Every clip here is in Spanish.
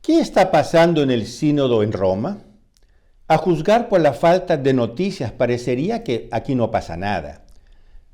¿Qué está pasando en el sínodo en Roma? A juzgar por la falta de noticias, parecería que aquí no pasa nada.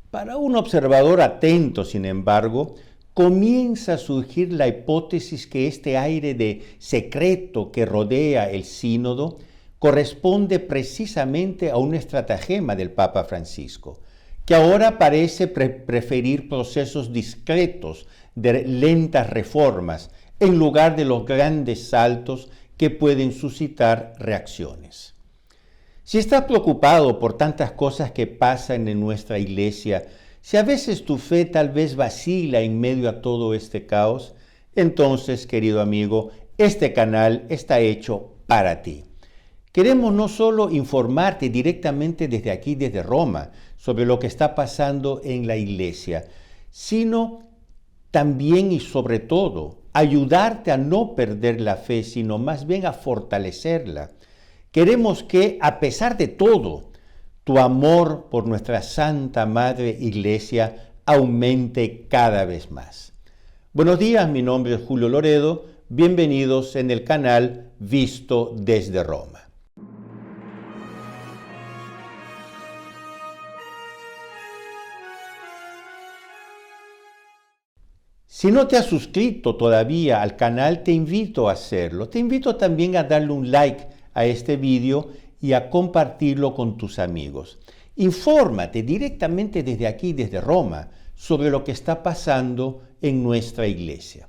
Para un observador atento, sin embargo, comienza a surgir la hipótesis que este aire de secreto que rodea el sínodo corresponde precisamente a un estratagema del Papa Francisco, que ahora parece preferir procesos discretos de lentas reformas en lugar de los grandes saltos que pueden suscitar reacciones. Si estás preocupado por tantas cosas que pasan en nuestra iglesia, si a veces tu fe tal vez vacila en medio a todo este caos, entonces, querido amigo, este canal está hecho para ti. Queremos no solo informarte directamente desde aquí, desde Roma, sobre lo que está pasando en la iglesia, sino también y sobre todo ayudarte a no perder la fe, sino más bien a fortalecerla. Queremos que, a pesar de todo, tu amor por nuestra Santa Madre Iglesia aumente cada vez más. Buenos días, mi nombre es Julio Loredo. Bienvenidos en el canal Visto desde Roma. Si no te has suscrito todavía al canal, te invito a hacerlo. Te invito también a darle un like a este video y a compartirlo con tus amigos. Infórmate directamente desde aquí, desde Roma, sobre lo que está pasando en nuestra iglesia.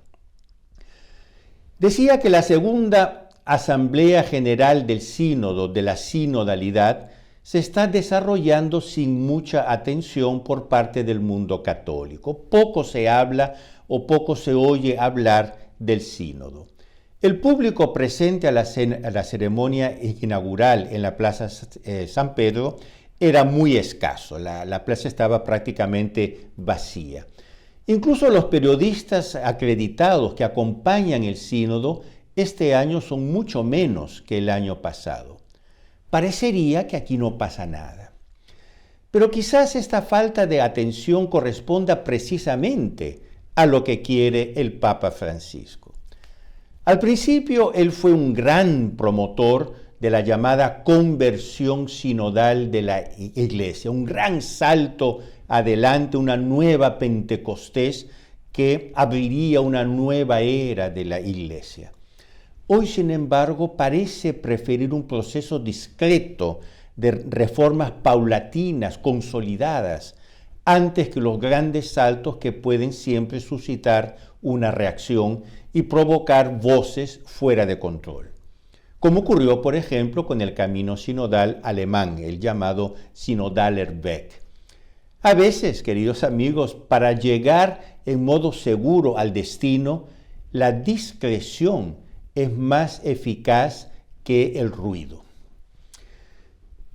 Decía que la segunda Asamblea General del Sínodo, de la sinodalidad, se está desarrollando sin mucha atención por parte del mundo católico. Poco se habla o poco se oye hablar del sínodo. El público presente a la ceremonia inaugural en la Plaza San Pedro era muy escaso. La plaza estaba prácticamente vacía. Incluso los periodistas acreditados que acompañan el sínodo este año son mucho menos que el año pasado. Parecería que aquí no pasa nada. Pero quizás esta falta de atención corresponda precisamente a lo que quiere el Papa Francisco. Al principio, él fue un gran promotor de la llamada conversión sinodal de la Iglesia, un gran salto adelante, una nueva Pentecostés que abriría una nueva era de la Iglesia. Hoy, sin embargo, parece preferir un proceso discreto de reformas paulatinas, consolidadas, antes que los grandes saltos que pueden siempre suscitar una reacción y provocar voces fuera de control. Como ocurrió, por ejemplo, con el camino sinodal alemán, el llamado Sinodaler Weg. A veces, queridos amigos, para llegar en modo seguro al destino, la discreción es más eficaz que el ruido.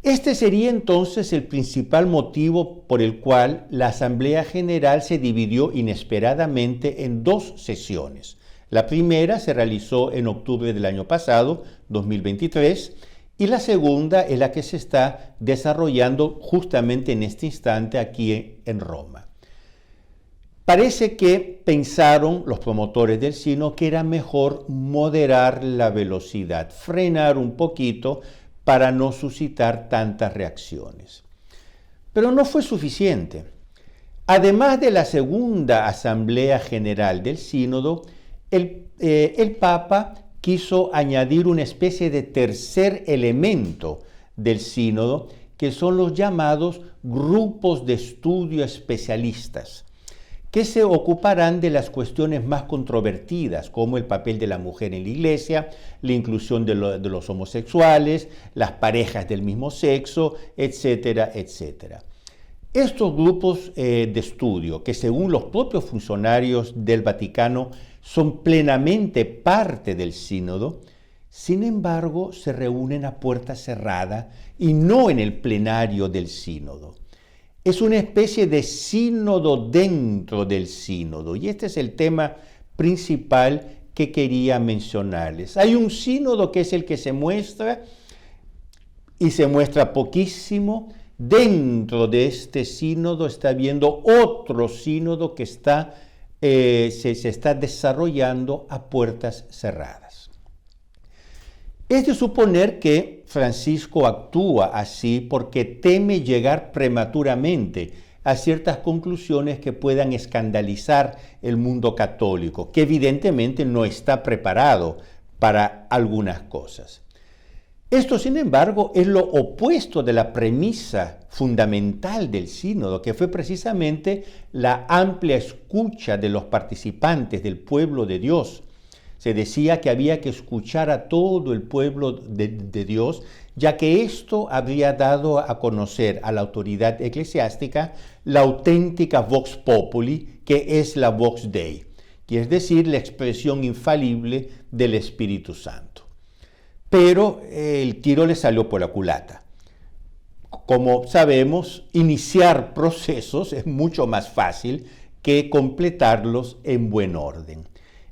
Este sería entonces el principal motivo por el cual la Asamblea General se dividió inesperadamente en dos sesiones. La primera se realizó en octubre del año pasado, 2023, y la segunda es la que se está desarrollando justamente en este instante aquí en Roma. Parece que pensaron los promotores del sínodo que era mejor moderar la velocidad, frenar un poquito para no suscitar tantas reacciones. Pero no fue suficiente. Además de la segunda Asamblea General del Sínodo, el Papa quiso añadir una especie de tercer elemento del sínodo, que son los llamados grupos de estudio especialistas, que se ocuparán de las cuestiones más controvertidas, como el papel de la mujer en la iglesia, la inclusión de los homosexuales, las parejas del mismo sexo, etcétera, etcétera. Estos grupos de estudio, que según los propios funcionarios del Vaticano son plenamente parte del sínodo, sin embargo se reúnen a puerta cerrada y no en el plenario del sínodo. Es una especie de sínodo dentro del sínodo, y este es el tema principal que quería mencionarles. Hay un sínodo que es el que se muestra, y se muestra poquísimo. Dentro de este sínodo está habiendo otro sínodo que se está desarrollando a puertas cerradas. Es de suponer que Francisco actúa así porque teme llegar prematuramente a ciertas conclusiones que puedan escandalizar el mundo católico, que evidentemente no está preparado para algunas cosas. Esto, sin embargo, es lo opuesto de la premisa fundamental del sínodo, que fue precisamente la amplia escucha de los participantes del pueblo de Dios. Se decía que había que escuchar a todo el pueblo de Dios, ya que esto habría dado a conocer a la autoridad eclesiástica la auténtica vox populi, que es la vox Dei, que es decir, la expresión infalible del Espíritu Santo. Pero el tiro le salió por la culata. Como sabemos, iniciar procesos es mucho más fácil que completarlos en buen orden.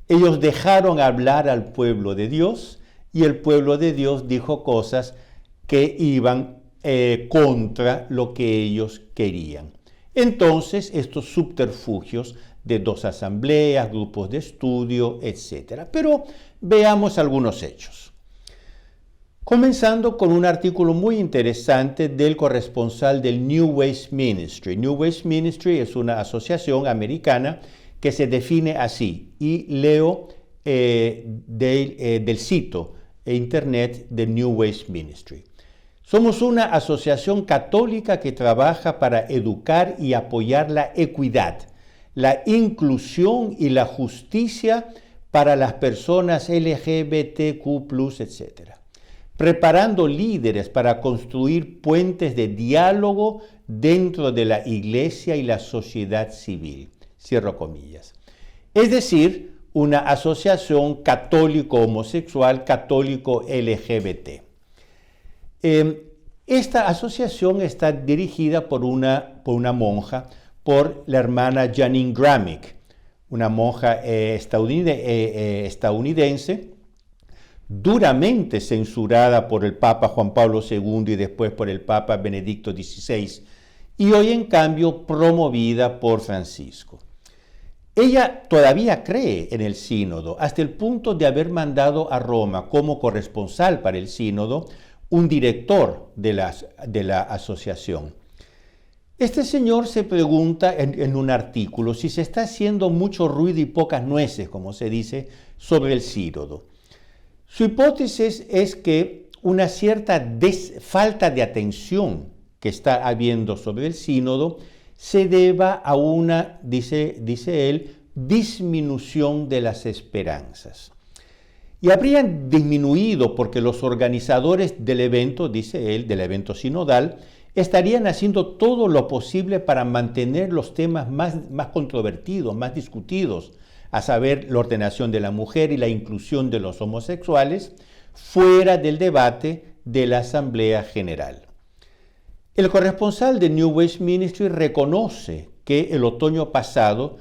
Ellos dejaron hablar al pueblo de Dios y el pueblo de Dios dijo cosas que iban contra lo que ellos querían. Entonces, estos subterfugios de 2 asambleas, grupos de estudio, etc. Pero veamos algunos hechos. Comenzando con un artículo muy interesante del corresponsal del New Ways Ministry. New Ways Ministry es una asociación americana que se define así, y leo del sitio internet de New Ways Ministry. Somos una asociación católica que trabaja para educar y apoyar la equidad, la inclusión y la justicia para las personas LGBTQ+, etc., preparando líderes para construir puentes de diálogo dentro de la iglesia y la sociedad civil. Cierro comillas. Es decir, una asociación católico-homosexual, católico-LGBT. Esta asociación está dirigida por una monja, por la hermana Janine Gramick, una monja estadounidense, duramente censurada por el Papa Juan Pablo II y después por el Papa Benedicto XVI, y hoy en cambio promovida por Francisco. Ella todavía cree en el sínodo, hasta el punto de haber mandado a Roma como corresponsal para el sínodo un director de la asociación. Este señor se pregunta en un artículo si se está haciendo mucho ruido y pocas nueces, como se dice, sobre el sínodo. Su hipótesis es que una cierta falta de atención que está habiendo sobre el sínodo se deba a una, dice él, disminución de las esperanzas. Y habrían disminuido porque los organizadores del evento, dice él, del evento sinodal, estarían haciendo todo lo posible para mantener los temas más controvertidos, más discutidos, a saber, la ordenación de la mujer y la inclusión de los homosexuales, fuera del debate de la Asamblea General. El corresponsal de New Ways Ministry reconoce que el otoño pasado,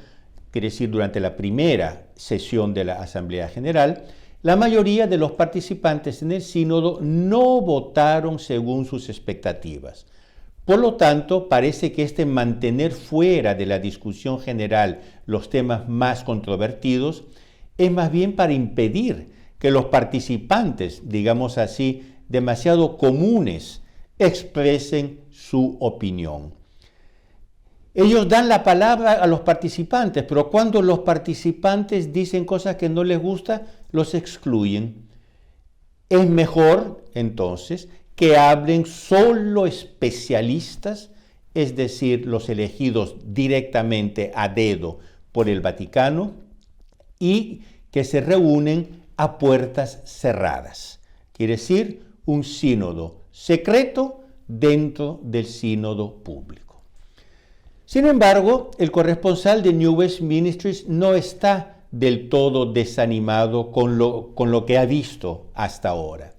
quiere decir durante la primera sesión de la Asamblea General, la mayoría de los participantes en el sínodo no votaron según sus expectativas. Por lo tanto, parece que mantener fuera de la discusión general los temas más controvertidos es más bien para impedir que los participantes, digamos así, demasiado comunes, expresen su opinión. Ellos dan la palabra a los participantes, pero cuando los participantes dicen cosas que no les gusta, los excluyen. Es mejor, entonces, que hablen solo especialistas, es decir, los elegidos directamente a dedo por el Vaticano, y que se reúnen a puertas cerradas. Quiere decir, un sínodo secreto dentro del sínodo público. Sin embargo, el corresponsal de New Ways Ministries no está del todo desanimado con lo que ha visto hasta ahora.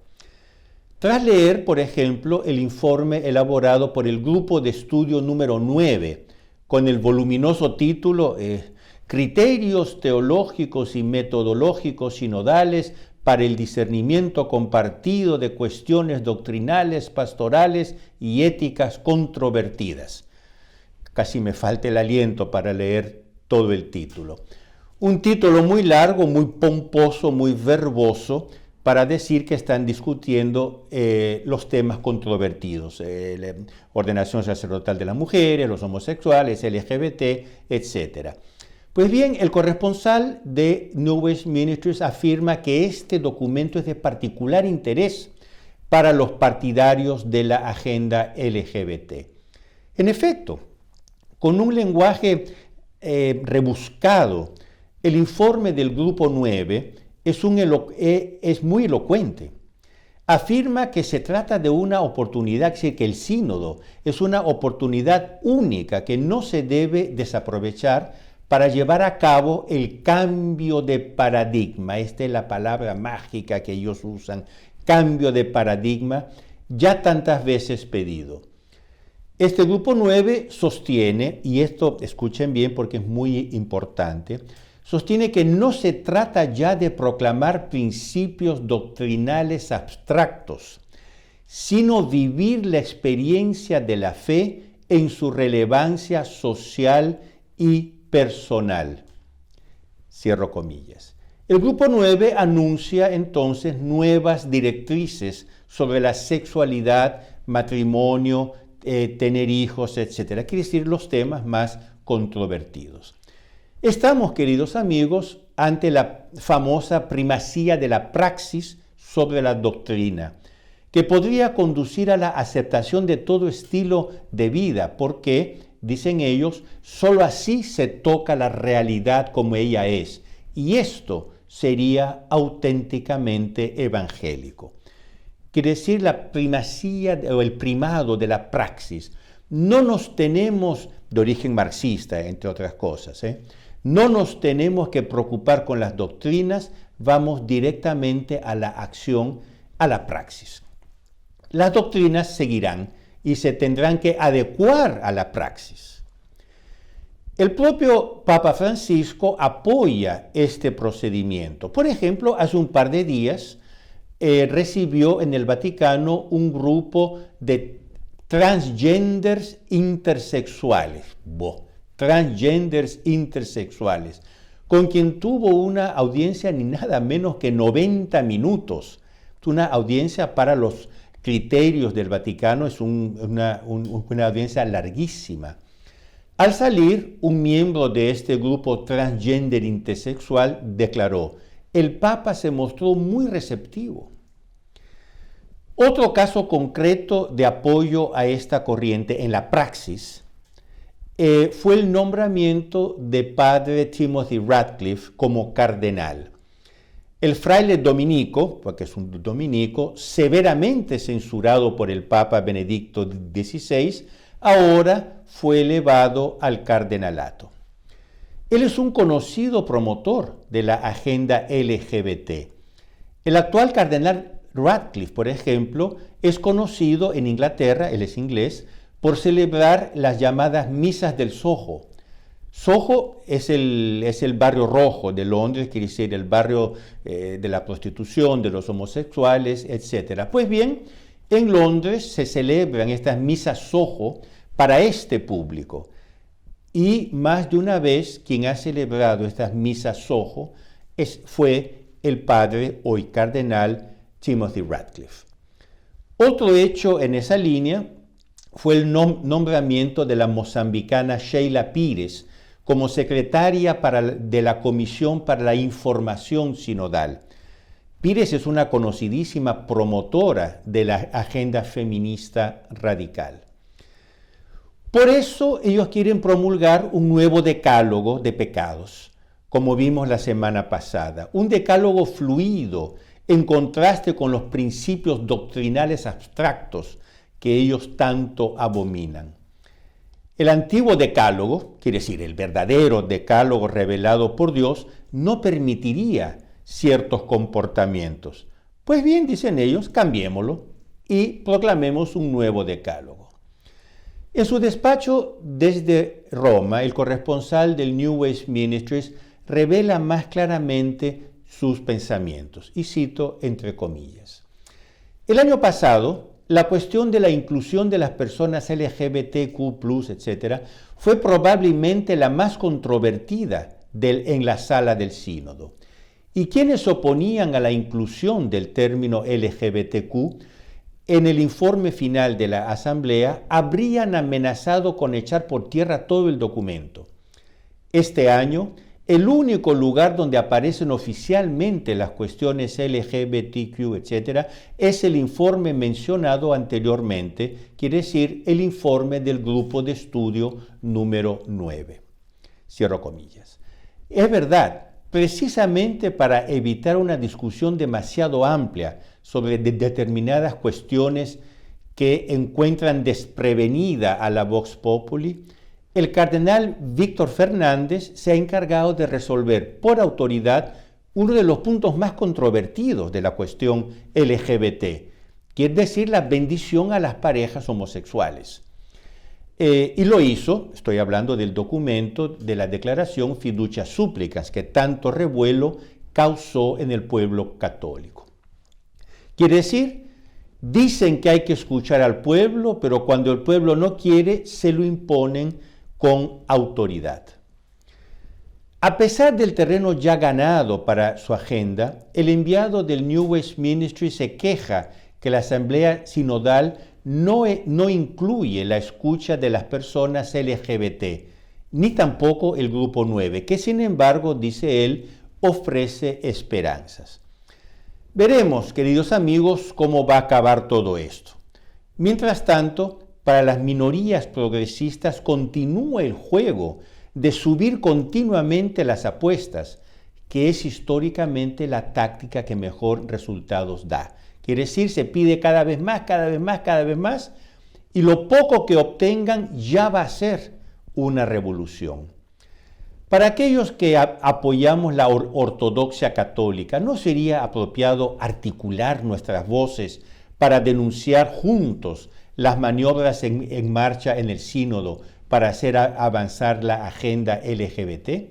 Tras leer, por ejemplo, el informe elaborado por el Grupo de Estudio número 9, con el voluminoso título Criterios teológicos y metodológicos sinodales para el discernimiento compartido de cuestiones doctrinales, pastorales y éticas controvertidas. Casi me falta el aliento para leer todo el título. Un título muy largo, muy pomposo, muy verboso, para decir que están discutiendo los temas controvertidos, la ordenación sacerdotal de las mujeres, los homosexuales, LGBT, etc. Pues bien, el corresponsal de New Age Ministries afirma que este documento es de particular interés para los partidarios de la agenda LGBT. En efecto, con un lenguaje rebuscado, el informe del Grupo 9 es muy elocuente. Afirma que se trata de una oportunidad, es decir, que el sínodo es una oportunidad única que no se debe desaprovechar para llevar a cabo el cambio de paradigma. Esta es la palabra mágica que ellos usan, cambio de paradigma, ya tantas veces pedido. Este Grupo 9 sostiene, y esto escuchen bien porque es muy importante, sostiene que no se trata ya de proclamar principios doctrinales abstractos, sino vivir la experiencia de la fe en su relevancia social y personal. Cierro comillas. El Grupo 9 anuncia entonces nuevas directrices sobre la sexualidad, matrimonio, tener hijos, etc. Quiere decir los temas más controvertidos. Estamos, queridos amigos, ante la famosa primacía de la praxis sobre la doctrina, que podría conducir a la aceptación de todo estilo de vida, porque, dicen ellos, sólo así se toca la realidad como ella es, y esto sería auténticamente evangélico. Quiere decir la primacía o el primado de la praxis. No nos tenemos, de origen marxista, entre otras cosas, no nos tenemos que preocupar con las doctrinas, vamos directamente a la acción, a la praxis. Las doctrinas seguirán y se tendrán que adecuar a la praxis. El propio Papa Francisco apoya este procedimiento. Por ejemplo, hace un par de días recibió en el Vaticano un grupo de transgenders intersexuales. Transgenders intersexuales, con quien tuvo una audiencia ni nada menos que 90 minutos. Una audiencia para los criterios del Vaticano es una audiencia larguísima. Al salir, un miembro de este grupo transgender intersexual declaró: el Papa se mostró muy receptivo. Otro caso concreto de apoyo a esta corriente en la praxis fue el nombramiento de padre Timothy Ratcliffe como cardenal. El fraile dominico, porque es un dominico, severamente censurado por el Papa Benedicto XVI, ahora fue elevado al cardenalato. Él es un conocido promotor de la agenda LGBT. El actual cardenal Ratcliffe, por ejemplo, es conocido en Inglaterra, él es inglés, por celebrar las llamadas misas del Soho. Soho es el barrio rojo de Londres, quiere decir el barrio de la prostitución, de los homosexuales, etc. Pues bien, en Londres se celebran estas misas Soho para este público. Y más de una vez quien ha celebrado estas misas Soho fue el padre, hoy cardenal, Timothy Ratcliffe. Otro hecho en esa línea fue el nombramiento de la mozambicana Sheila Pires como secretaria de la Comisión para la Información Sinodal. Pires es una conocidísima promotora de la agenda feminista radical. Por eso ellos quieren promulgar un nuevo decálogo de pecados, como vimos la semana pasada, un decálogo fluido en contraste con los principios doctrinales abstractos que ellos tanto abominan. El antiguo decálogo, quiere decir el verdadero decálogo revelado por Dios, no permitiría ciertos comportamientos. Pues bien, dicen ellos, cambiémoslo y proclamemos un nuevo decálogo. En su despacho desde Roma, el corresponsal del New Age Ministries revela más claramente sus pensamientos, y cito entre comillas. El año pasado, la cuestión de la inclusión de las personas LGBTQ+, etc., fue probablemente la más controvertida en la sala del sínodo. y quienes se oponían a la inclusión del término LGBTQ en el informe final de la Asamblea habrían amenazado con echar por tierra todo el documento. Este año, el único lugar donde aparecen oficialmente las cuestiones LGBTQ, etc., es el informe mencionado anteriormente, quiere decir el informe del grupo de estudio número 9. Cierro comillas. Es verdad, precisamente para evitar una discusión demasiado amplia sobre determinadas cuestiones que encuentran desprevenida a la Vox Populi, el cardenal Víctor Fernández se ha encargado de resolver por autoridad uno de los puntos más controvertidos de la cuestión LGBT, quiere decir la bendición a las parejas homosexuales. Y lo hizo, estoy hablando del documento de la declaración Fiducia Supplicans, que tanto revuelo causó en el pueblo católico. Quiere decir, dicen que hay que escuchar al pueblo, pero cuando el pueblo no quiere, se lo imponen con autoridad. A pesar del terreno ya ganado para su agenda, el enviado del New West Ministry se queja que la Asamblea Sinodal no incluye la escucha de las personas LGBT, ni tampoco el Grupo 9, que sin embargo, dice él, ofrece esperanzas. Veremos, queridos amigos, cómo va a acabar todo esto. Mientras tanto, para las minorías progresistas continúa el juego de subir continuamente las apuestas, que es históricamente la táctica que mejor resultados da. Quiere decir, se pide cada vez más, cada vez más, cada vez más, y lo poco que obtengan ya va a ser una revolución. Para aquellos que apoyamos la ortodoxia católica, ¿no sería apropiado articular nuestras voces para denunciar juntos las maniobras en marcha en el sínodo para hacer avanzar la agenda LGBT?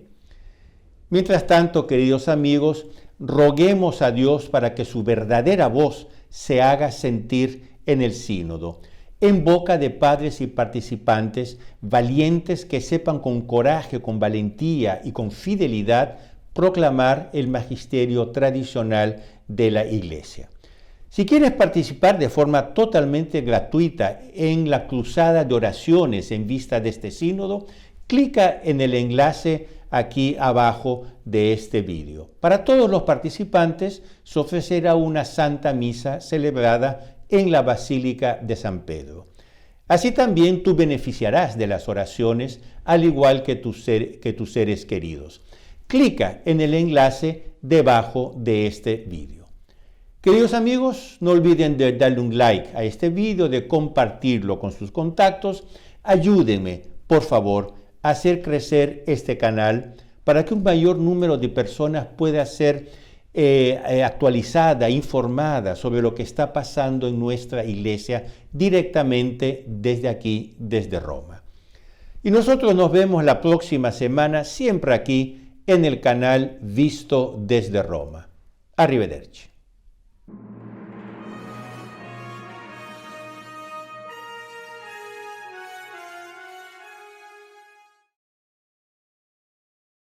Mientras tanto, queridos amigos, roguemos a Dios para que su verdadera voz se haga sentir en el sínodo, en boca de padres y participantes valientes que sepan con coraje, con valentía y con fidelidad proclamar el magisterio tradicional de la Iglesia. Si quieres participar de forma totalmente gratuita en la cruzada de oraciones en vista de este sínodo, clica en el enlace aquí abajo de este vídeo. Para todos los participantes se ofrecerá una Santa Misa celebrada en la Basílica de San Pedro. Así también tú beneficiarás de las oraciones, al igual que tus seres queridos. Clica en el enlace debajo de este vídeo. Queridos amigos, no olviden de darle un like a este vídeo, de compartirlo con sus contactos. Ayúdenme, por favor, a hacer crecer este canal para que un mayor número de personas pueda ser actualizada, informada sobre lo que está pasando en nuestra iglesia directamente desde aquí, desde Roma. Y nosotros nos vemos la próxima semana, siempre aquí en el canal Visto desde Roma. Arrivederci.